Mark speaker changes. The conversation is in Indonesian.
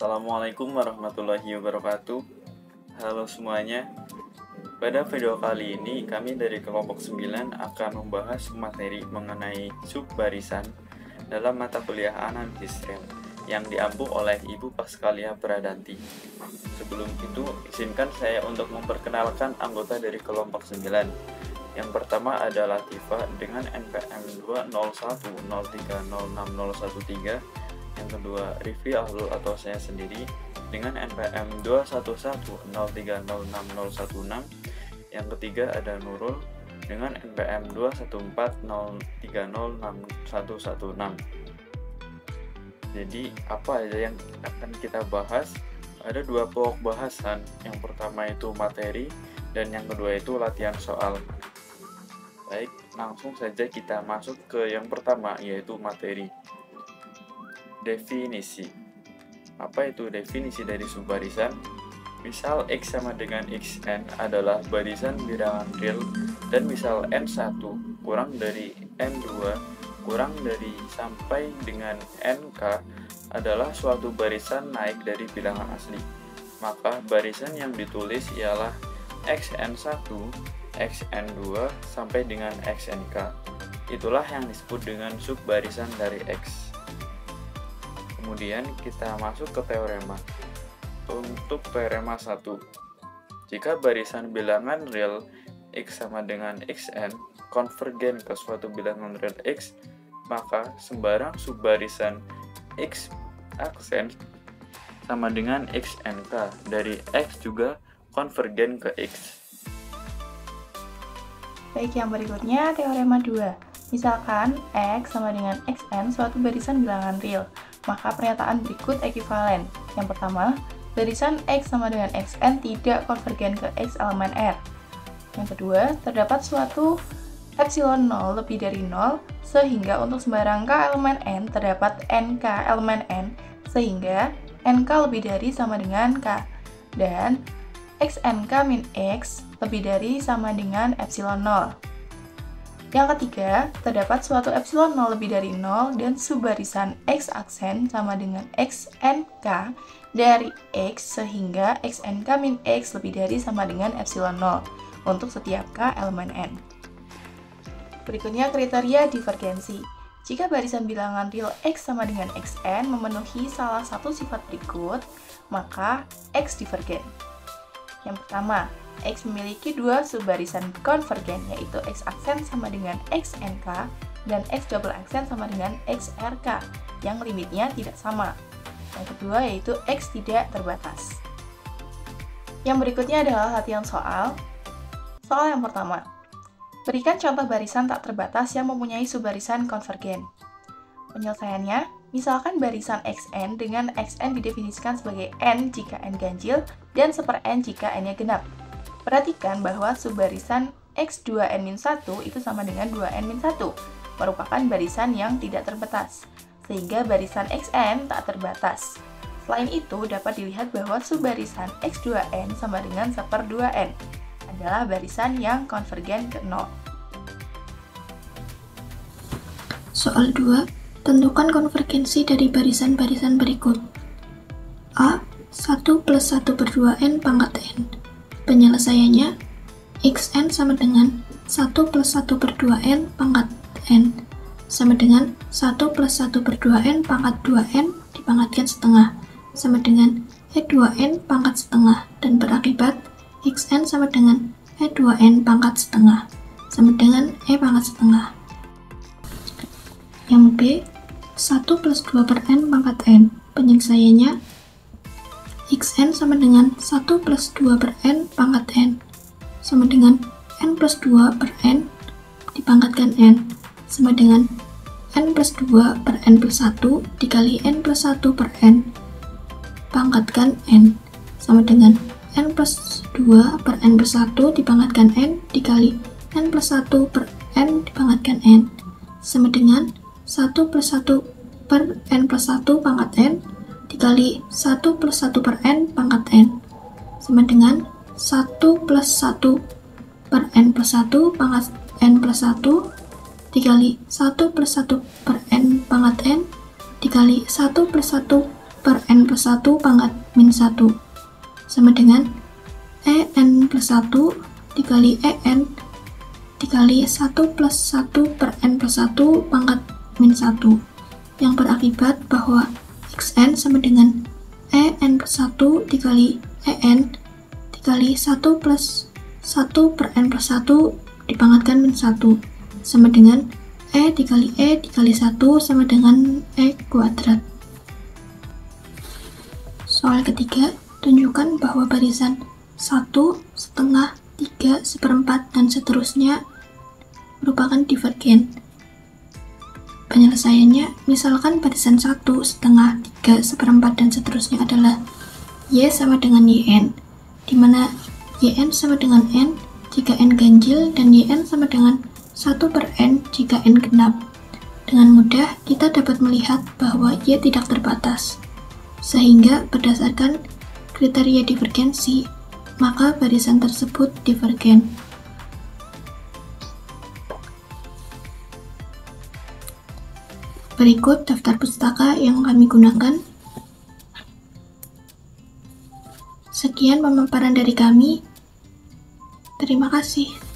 Speaker 1: Assalamualaikum warahmatullahi wabarakatuh. Halo semuanya. Pada video kali ini kami dari kelompok 9 akan membahas materi mengenai subbarisan dalam mata kuliah analisis rel yang diampu oleh Ibu Paskalia Pradanti. Sebelum itu, izinkan saya untuk memperkenalkan anggota dari kelompok 9. Yang pertama adalah Latifa dengan NPM 20103060013. Yang kedua, Rifki Ahlul atau saya sendiri dengan NPM 21103060016. Yang ketiga ada Nurul dengan NPM 21403061116. Jadi apa aja yang akan kita bahas? Ada dua pokok bahasan. Yang pertama itu materi dan yang kedua itu latihan soal. Baik, langsung saja kita masuk ke yang pertama, yaitu materi. Definisi. Apa itu definisi dari subbarisan? Misal X sama dengan Xn adalah barisan bilangan real dan misal N1 kurang dari N2 kurang dari sampai dengan Nk adalah suatu barisan naik dari bilangan asli. Maka barisan yang ditulis ialah Xn1, Xn2 sampai dengan Xnk. Itulah yang disebut dengan subbarisan dari X. Kemudian kita masuk ke teorema. Untuk teorema 1, jika barisan bilangan real X sama dengan Xn konvergen ke suatu bilangan real X, maka sembarang subbarisan X aksen sama dengan Xnk dari X juga konvergen ke X.
Speaker 2: Baik, yang berikutnya teorema 2. Misalkan X sama dengan Xn suatu barisan bilangan real, maka pernyataan berikut ekivalen. Yang pertama, barisan X sama dengan Xn tidak konvergen ke X elemen R. Yang kedua, terdapat suatu epsilon 0 lebih dari 0, sehingga untuk sembarang K elemen N terdapat Nk elemen N, sehingga Nk lebih dari sama dengan K. Dan Xnk min X lebih dari sama dengan epsilon 0. Yang ketiga, terdapat suatu epsilon 0 lebih dari 0 dan subbarisan X aksen sama dengan Xnk dari X sehingga Xnk min X lebih dari sama dengan epsilon 0 untuk setiap K elemen N. Berikutnya kriteria divergensi. Jika barisan bilangan real X sama dengan Xn memenuhi salah satu sifat berikut, maka X divergen. Yang pertama, X memiliki dua subbarisan konvergen, yaitu X aksen sama dengan Xnk dan X double aksen sama dengan Xrk, yang limitnya tidak sama. Yang kedua yaitu X tidak terbatas. Yang berikutnya adalah latihan soal. Soal yang pertama, berikan contoh barisan tak terbatas yang mempunyai subbarisan konvergen. Penyelesaiannya, misalkan barisan Xn dengan Xn didefinisikan sebagai N jika N ganjil dan seper N jika N-nya genap. Perhatikan bahwa subbarisan X2n-1 itu sama dengan 2n-1, merupakan barisan yang tidak terbatas, sehingga barisan Xn tak terbatas. Selain itu, dapat dilihat bahwa subbarisan X2n sama dengan seper 2n adalah barisan yang konvergen ke 0.
Speaker 3: Soal 2, tentukan konvergensi dari barisan-barisan berikut. A. 1 plus 1 per 2n pangkat n. Penyelesaiannya, Xn sama dengan 1 plus 1 per 2n pangkat n sama dengan 1 plus 1 per 2n pangkat 2n dipangkatkan setengah sama dengan E2n pangkat setengah dan berakibat Xn sama dengan E2n pangkat setengah sama dengan E pangkat setengah. Yang B, 1 plus 2 per n pangkat n. Penyelesaiannya, Xn sama dengan 1 plus 2 per n pangkat n sama dengan n plus 2 per n dipangkatkan n sama dengan n plus 2 per n plus 1 dikali n plus 1 per n pangkatkan n sama dengan n plus 2 per n plus 1 dipangkatkan n dikali n plus 1 per n dipangkatkan n sama dengan 1 plus 1 per n plus 1 pangkat n dikali 1 plus 1 per n pangkat n sama dengan 1 plus 1 per n plus 1 pangkat n plus 1 dikali 1 plus 1 per n pangkat n dikali 1 plus 1 per n plus 1 pangkat min 1 sama dengan en plus 1 dikali en dikali 1 plus 1 per n plus 1 pangkat min 1 yang berakibat bahwa xn sama dengan en plus 1 dikali en dikali 1 plus 1 per n plus 1 dipangkatkan min 1 sama dengan dikali 1 sama dengan kuadrat. Soal ketiga, tunjukkan bahwa barisan 1, setengah, 3, seperempat, dan seterusnya merupakan divergen. Penyelesaiannya, misalkan barisan 1, setengah, 3, seperempat, dan seterusnya adalah Y sama dengan YN, di mana YN sama dengan N jika N ganjil dan YN sama dengan 1 per N jika N genap. Dengan mudah, kita dapat melihat bahwa Y tidak terbatas. Sehingga berdasarkan kriteria divergensi, maka barisan tersebut divergen. Berikut daftar pustaka yang kami gunakan. Sekian pemaparan dari kami. Terima kasih.